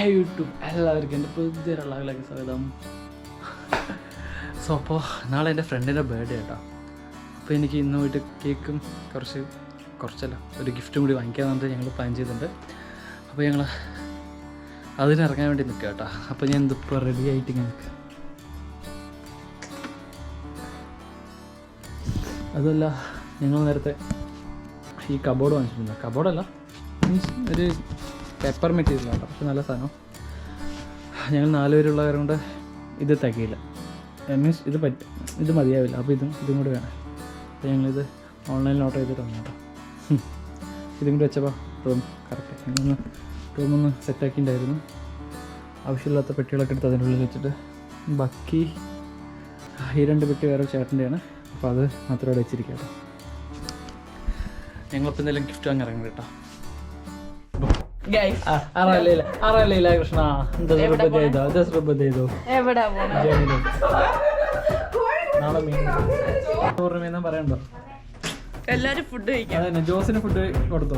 YouTube എല്ലാവർക്കും എൻ്റെ പുതിയ വ്ളോഗിലേക്ക് സ്വാഗതം. സോ അപ്പോൾ നാളെ എൻ്റെ ഫ്രണ്ടിൻ്റെ ബർത്ത്ഡേ കേട്ടോ. അപ്പോൾ എനിക്ക് ഇന്ന് പോയിട്ട് കേക്കും കുറച്ചല്ല ഒരു ഗിഫ്റ്റും കൂടി വാങ്ങിക്കാമെന്നുണ്ട് ഞങ്ങൾ പ്ലാൻ ചെയ്തിട്ടുണ്ട്. അപ്പോൾ ഞങ്ങൾ അതിനിറങ്ങാൻ വേണ്ടി നിൽക്കുക കേട്ടോ. അപ്പോൾ ഞാൻ ഇതിപ്പോൾ റെഡി ആയിട്ട് ഞങ്ങൾക്ക് അതല്ല ഞങ്ങൾ നേരത്തെ ഈ കബോർഡ് വാങ്ങിച്ചിട്ടുണ്ട്. കബോർഡല്ല മീൻസ് ഒരു പേപ്പർ മെറ്റീരിയൽ ആണ്, പക്ഷെ നല്ല സാധനം. ഞങ്ങൾ 4 പേരുള്ള കാരണം കൊണ്ട് ഇത് തികയില്ല, മീൻസ് ഇത് മതിയാവില്ല. അപ്പോൾ ഇതും കൂടി വേണം. അപ്പോൾ ഞങ്ങളിത് ഓൺലൈനിൽ ഓർഡർ ചെയ്തിട്ട് വന്നു കേട്ടോ. ഇതും കൂടി വെച്ചപ്പോൾ കറക്റ്റ് ഞങ്ങളൊന്ന് റൂമൊന്ന് സെറ്റാക്കിയിട്ടുണ്ടായിരുന്നു. ആവശ്യമില്ലാത്ത പെട്ടികളൊക്കെ എടുത്ത് അതിൻ്റെ ഉള്ളിൽ വെച്ചിട്ട് ബാക്കി ഈ 2 പെട്ടി വേറെ ചേട്ടൻ്റെയാണ്. അപ്പോൾ അത് മാത്രം അവിടെ വെച്ചിരിക്കുക കേട്ടോ. ഞങ്ങളിപ്പോൾ എന്തെങ്കിലും ഗിഫ്റ്റ് വാങ്ങി ഇറങ്ങും കേട്ടോ. അറിയില്ല കൃഷ്ണ നാളെ മീൻ പറയണ്ടോ? എല്ലാരും ഫുഡ് കഴിക്കാം. അതന്നെ ജോസിന് ഫുഡ് കൊടുത്തോ?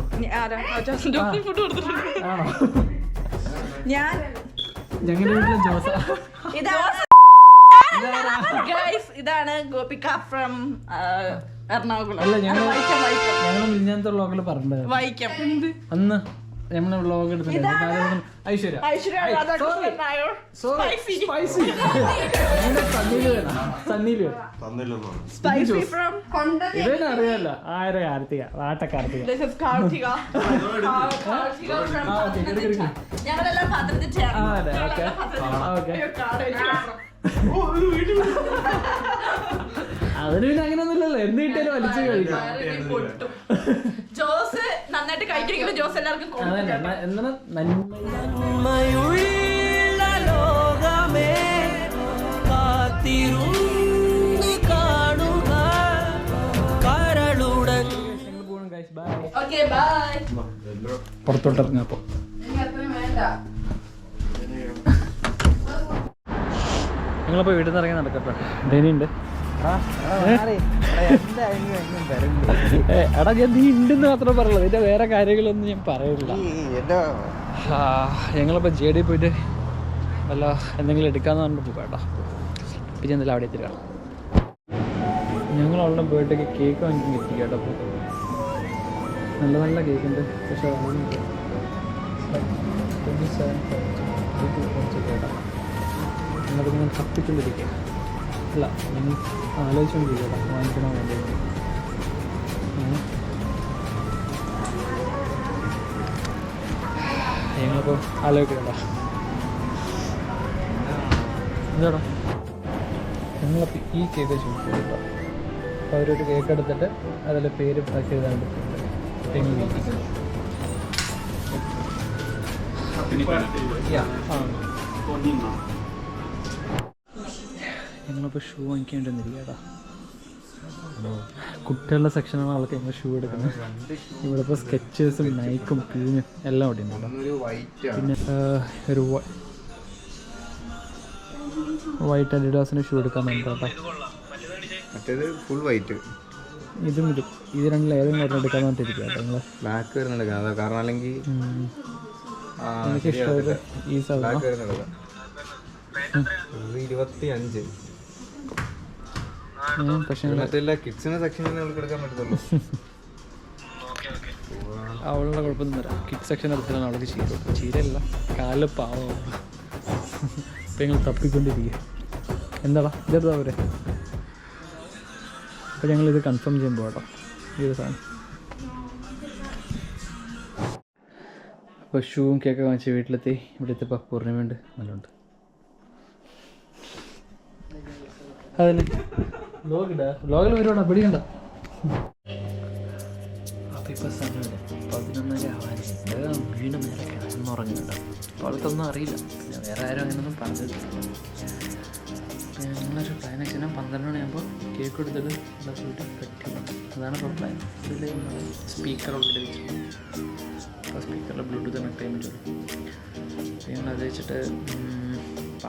ആണോ? ഞങ്ങളുടെ വീട്ടിലെ ജോസ്. ഇതാണ് ഗോപിക ഫ്രം എറണാകുളം. അല്ല ഞങ്ങൾ മിഞ്ഞാന്നത്തെ വ്ളോഗിൽ പറഞ്ഞിട്ടുണ്ടായിരുന്നു. വൈക്കം അന്ന് ഞമ്മളെ വ്ളോഗ് എടുത്തിട്ടുണ്ടായിരുന്നു. ഐശ്വര്യ ഇതന്നെ അറിയാലോ. ആയിരം കാർത്തിക വാട്ട കാർത്തിക. അതിന് പിന്നെ അങ്ങനെയൊന്നുമില്ലല്ലോ, എന്ത് കിട്ടിയാലും വലിച്ചു കഴിക്കാം. ജോസ് നന്നായിട്ട് കഴിക്കുമെങ്കിലും ജോസ് എല്ലാവർക്കും പുറത്തോട്ടിറങ്ങാപ്പോ ഞങ്ങളിപ്പോ വീട്ടിൽ നിന്ന് ഇറങ്ങി നടക്കട്ടെ. ഡെനിയുണ്ട്. എടാ ഞാൻ നീ ഉണ്ടെന്ന് മാത്രമേ പറയുള്ളൂ, ഇതിന്റെ വേറെ കാര്യങ്ങളൊന്നും ഞാൻ പറയില്ല. ഞങ്ങളിപ്പോൾ JD പോയിട്ട് വല്ല എന്തെങ്കിലും എടുക്കാന്ന് പറഞ്ഞിട്ട് പോകാം കേട്ടോ. പിന്നെ എന്തെങ്കിലും അവിടെ എത്തിക്കാം. ഞങ്ങൾ അവളുടെ ബർത്ത്ഡേക്ക് കേക്ക് വാങ്ങിക്കാൻ എത്തിക്കാം കേട്ടോ. അപ്പോൾ നല്ല കേക്കുണ്ട്, പക്ഷേ കേട്ടോ ഞങ്ങൾക്ക് ഞാൻ തപ്പിക്കൊണ്ടിരിക്കുക. അല്ല ഞങ്ങൾ ആലോചിച്ചുകൊണ്ടിരിക്കുക വാങ്ങിക്കണോ വേണ്ടി. ഞങ്ങളിപ്പോൾ ആലോചിക്കണ്ട എന്താണോ ഞങ്ങളപ്പോൾ ഈ കേക്ക് ചൂസ് ചെയ്തിട്ടോ. അപ്പോൾ അവരൊരു കേക്ക് എടുത്തിട്ട് അതിൽ പേര് പാക്ക് ചെയ്താണ് ഞങ്ങളിപ്പോൾ ഷൂ വാങ്ങിക്കാൻ വേണ്ടിയിരിക്കുക. കുട്ടികളുടെ സെക്ഷനാണ് ആൾക്ക് ഞങ്ങൾ ഷൂ എടുക്കുന്നത്. ഇവിടെ ഇപ്പോൾ സ്കെച്ചേഴ്സും നൈക്കും പ്യൂമും എല്ലാം അവിടെ ഉണ്ട്. പിന്നെ ഒരു വൈറ്റ് അഡിഡാസിന് ഷൂ എടുക്കാൻ വേണ്ടി കേട്ടോ. ഫുൾ വൈറ്റ് ഇത് രണ്ടിൽ ഏതെങ്കിലും ഒരെണ്ണം എടുക്കാൻ വേണ്ടിയിരിക്കുക കേട്ടോ. നിങ്ങൾ ബ്ലാക്ക് വരുന്നുണ്ട് കാരണം അല്ലെങ്കിൽ എനിക്ക് ഇഷ്ടമായത് ഈ സാധനം 25. പക്ഷേ കിഡ്സിന്റെ സെക്ഷനിൽ നമുക്ക് എടുക്കാൻ പറ്റത്തുള്ളൂ. അവളുടെ കുഴപ്പമൊന്നും വരാം. കിഡ് സെക്ഷൻ എടുത്തിട്ടാണ് അവൾക്ക് ചീരയല്ല കാലിൽ പാവം. ഇപ്പം ഞങ്ങൾ തപ്പിക്കൊണ്ടിരിക്കുക. എന്താടാ ഇതെടുത്താ പോരെ? അപ്പോൾ ഞങ്ങളിത് കൺഫേം ചെയ്യുമ്പോൾ കേട്ടോ ഈ ഒരു സാധനം. അപ്പോൾ ഷൂവും കേക്കൊക്കെ വാങ്ങിച്ച് വീട്ടിലെത്തി. ഇവിടുത്തെ ഇപ്പോൾ പൂർണ്ണിമയുണ്ട്, നല്ലുണ്ട്. അതന്നെ വ്ലോഗിൽ വരുവാണ് പിടിക്കണ്ട. അപ്പോൾ ഇപ്പോൾ സമയം 11:30 ആവാനുണ്ട്. വീണ് നേരെ കിടന്നുറങ്ങുന്നുണ്ട്. അപ്പോൾ അവൾക്കൊന്നും അറിയില്ല, പിന്നെ വേറെ ആരും അങ്ങനെയൊന്നും പറഞ്ഞിട്ടില്ല. ഞങ്ങളൊരു പ്ലാൻ വെച്ചാൽ 12 മണിയാകുമ്പോൾ കേക്ക് കൊടുത്തിട്ട് ഇവിടെ പോയിട്ട് കട്ട് ചെയ്യണം. അതാണ് ഇപ്പോൾ പ്ലാൻ. ഇതിൽ സ്പീക്കർ ഓൾറെഡി വെച്ചു. അപ്പോൾ സ്പീക്കറിൽ ബ്ലൂടൂത്ത് കണക്ട് ചെയ്യാൻ പറ്റുള്ളൂ. അപ്പോൾ ഞങ്ങളത് വെച്ചിട്ട്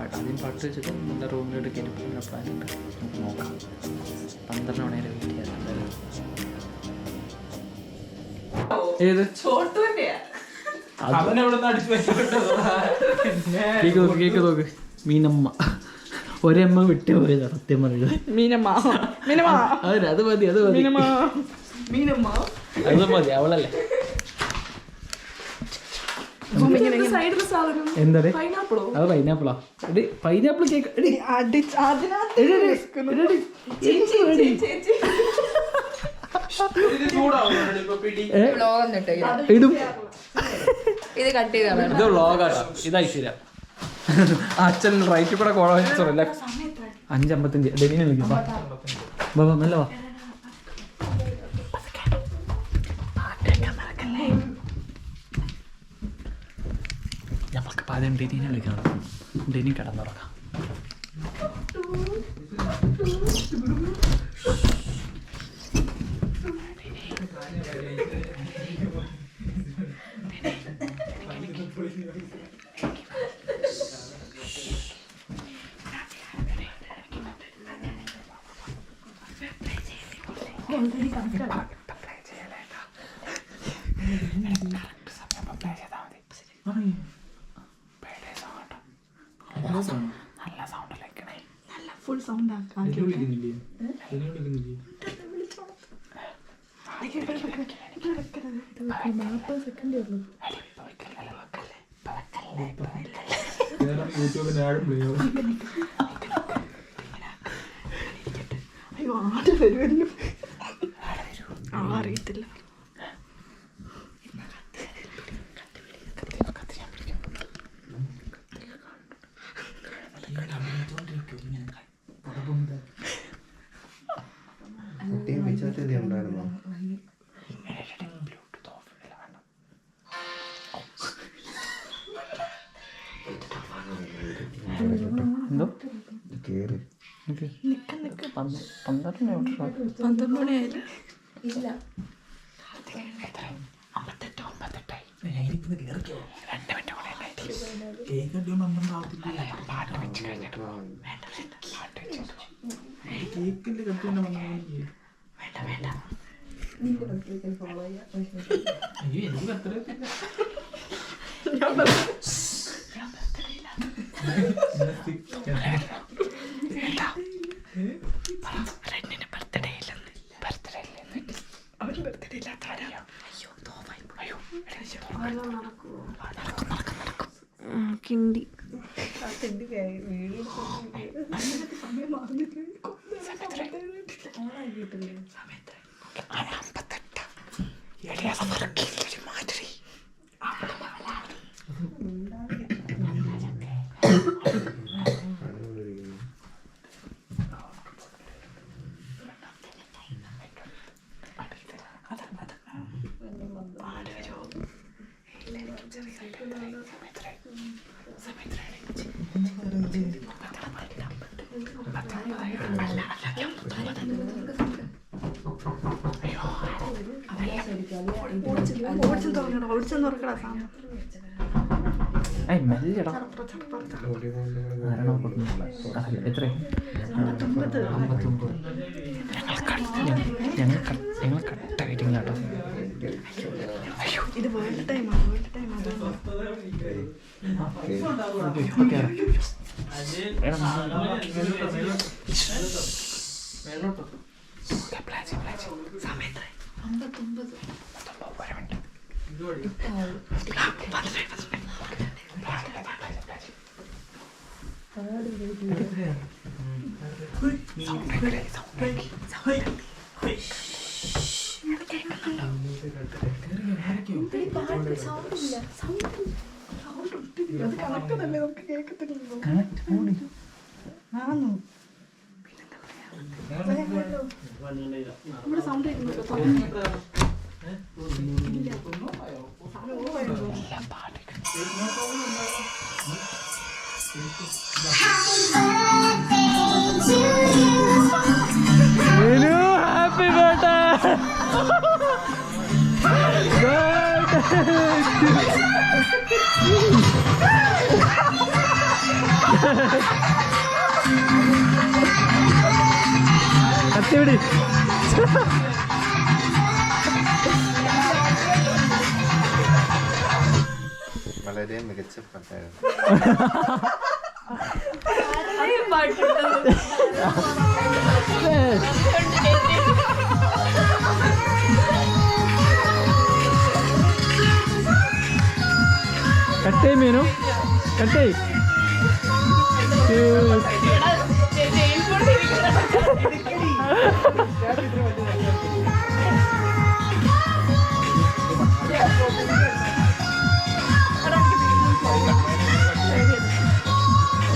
ആദ്യം പാട്ട് വെച്ചിട്ട് നല്ല റൂമിലോട്ട് കയറി പോകുന്ന പ്ലാനുണ്ട്. നമുക്ക് നോക്കാം. 12 മണി വരെ വെയിറ്റ് ചെയ്യാം. ഏത് കേക്ക് നോക്ക് മീനമ്മ ഒരമ്മ വിട്ടു പോയതാ സത്യം പറയുന്നത്. അത് മതി അവളല്ലേ. എന്താ അത് പൈനാപ്പിളാ? പൈനാപ്പിൾ കേക്ക് ഇടും. ഇത് കട്ട് ചെയ്താണ്. ഇത് വ്ളോഗാട്ടോ. ഇത് ഐശ്വര്യ അച്ഛൻ റൈറ്റിൽ കൂടെ കോള 5:55 ഡെനിനെ വിളിക്കും. നല്ല വാ. ഞമ്മക്ക് പാചകം ഡെനിനെ വിളിക്കണം. ഡെനി കിടന്നുറക്കാം. നല്ല സൗണ്ട് കേൾക്കണേ. ഫുൾ സൗണ്ട് ആക്കാം. അയ്യോ ആട് വരുമല്ലോ. അറിയത്തില്ല. ഉണ്ടായിരുന്നോ? എന്തോ കേറി 12 മണിയായില്ല. ഇല്ല കിണ്ടി മെല്ലടാ. എത്ര? 59. ഞങ്ങൾ കട്ട വെയിറ്റിംഗ് കേട്ടോ. അയ്യോ ഇത് വേൾഡ് ടൈമാണ്. World time happy birthday. കത്തിപിടി. വളരെ മികച്ച പാട്ടായിരുന്നു. കട്ടേ മീനു കട്ടേ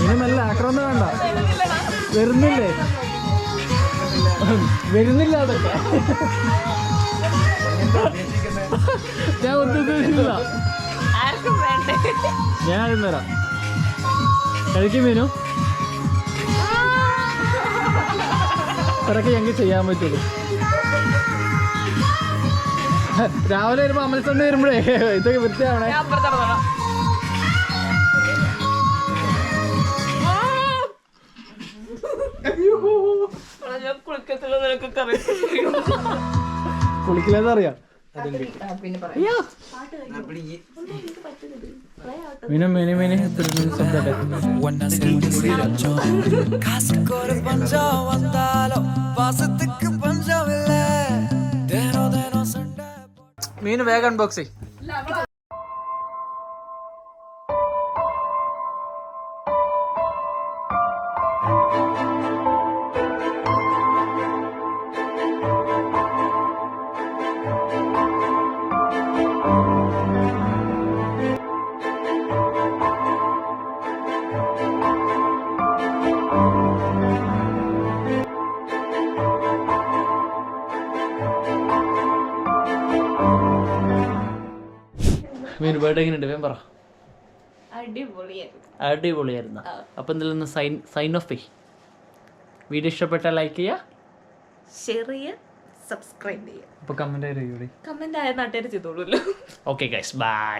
ഇനി നല്ല ആക്രമണം വേണ്ട. വരുന്നില്ലേ? വരുന്നില്ല അതൊക്കെ. ഞാൻ ഒന്നും ഉദ്ദേശിച്ചില്ല. ഞാൻ ആദ്യം തരാം. കഴിക്കും മീനു. ഇത്രയൊക്കെ ഞങ്ങൾക്ക് ചെയ്യാൻ പറ്റുള്ളൂ. രാവിലെ വരുമ്പോ അമൽസണ്ട് വരുമ്പോഴേ ഇതൊക്കെ വൃത്തിയാവണേ. കുളിക്കില്ലെന്ന് അറിയാം. മീനു മീനു മീനു മീനു വേഗം അൺബോക്സ് ചെയ്. മീനു ബർത്ത്ഡേ എങ്ങനെയുണ്ട്? വേഗം പറ. അടിപൊളിയായിരുന്നു. അപ്പൊ എന്തെങ്കിലും സൈൻ ഓഫ് ചെയ്യ്. വീഡിയോ ഇഷ്ടപ്പെട്ടാൽ ലൈക്ക് ചെയ്യുക, ഷെയർ ചെയ്യുക, സബ്സ്ക്രൈബ് ചെയ്യുക. അപ്പൊ കമന്റ് ആയി കമന്റ് ആയ നാട്ടുകാർ ചെയ്തോളൂല്ലോ. Okay guys, by.